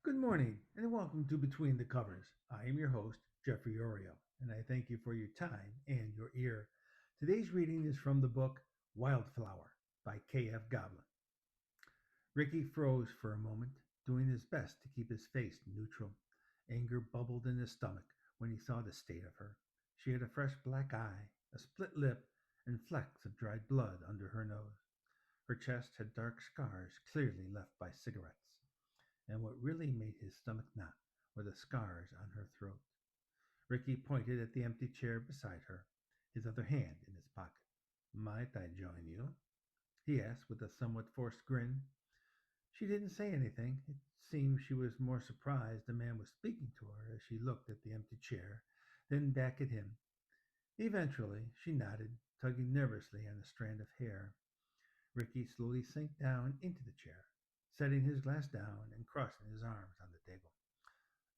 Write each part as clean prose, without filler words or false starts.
Good morning and welcome to Between the Covers. I am your host, Jeffrey Oreo, and I thank you for your time and your ear. Today's reading is from the book Wildflower by K.F. Goblin. Ricky froze for a moment, doing his best to keep his face neutral. Anger bubbled in his stomach when he saw the state of her. She had a fresh black eye, a split lip, and flecks of dried blood under her nose. Her chest had dark scars clearly left by cigarettes. And what really made his stomach knot were the scars on her throat. Ricky pointed at the empty chair beside her, his other hand in his pocket. Might I join you? He asked with a somewhat forced grin. She didn't say anything. It seemed she was more surprised the man was speaking to her as she looked at the empty chair, then back at him. Eventually, she nodded, tugging nervously on a strand of hair. Ricky slowly sank down into the chair, setting his glass down and crossing his arms on the table.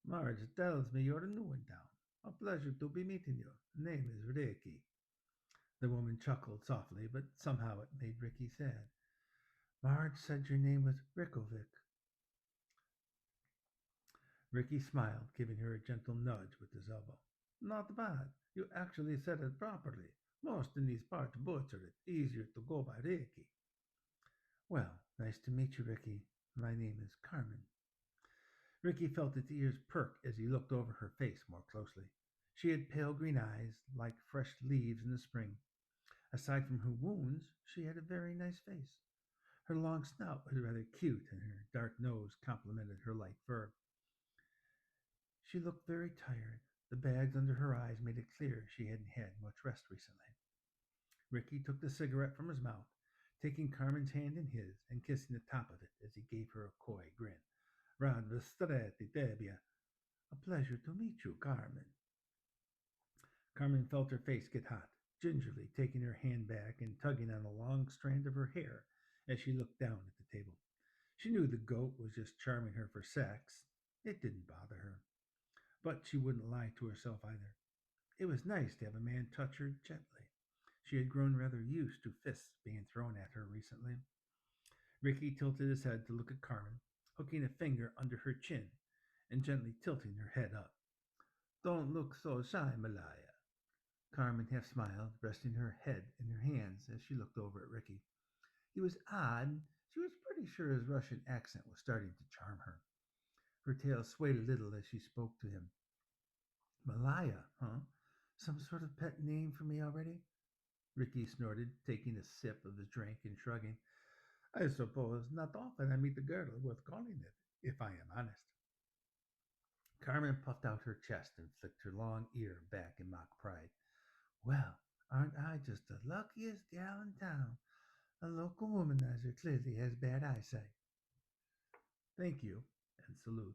Marge tells me you're a new one down. A pleasure to be meeting you. Name is Ricky. The woman chuckled softly, but somehow it made Ricky sad. Marge said your name was Rickovic. Ricky smiled, giving her a gentle nudge with his elbow. Not bad. You actually said it properly. Most in these parts butcher it. Easier to go by Ricky. Well, nice to meet you, Ricky. My name is Carmen. Ricky felt his ears perk as he looked over her face more closely. She had pale green eyes, like fresh leaves in the spring. Aside from her wounds, she had a very nice face. Her long snout was rather cute, and her dark nose complemented her light fur. She looked very tired. The bags under her eyes made it clear she hadn't had much rest recently. Ricky took the cigarette from his mouth, taking Carmen's hand in his and kissing the top of it as he gave her a coy grin. Rad vestretti Debia. A pleasure to meet you, Carmen. Carmen felt her face get hot, gingerly taking her hand back and tugging on a long strand of her hair as she looked down at the table. She knew the goat was just charming her for sex. It didn't bother her. But she wouldn't lie to herself either. It was nice to have a man touch her gently. She had grown rather used to fists being thrown at her recently. Ricky tilted his head to look at Carmen, hooking a finger under her chin and gently tilting her head up. Don't look so shy, Malaya. Carmen half smiled, resting her head in her hands as she looked over at Ricky. He was odd. She was pretty sure his Russian accent was starting to charm her. Her tail swayed a little as she spoke to him. Malaya, huh? Some sort of pet name for me already? Ricky snorted, taking a sip of his drink and shrugging. I suppose not often I meet a girl worth calling it, if I am honest. Carmen puffed out her chest and flicked her long ear back in mock pride. Well, aren't I just the luckiest gal in town? A local womanizer clearly has bad eyesight. Thank you, and salute.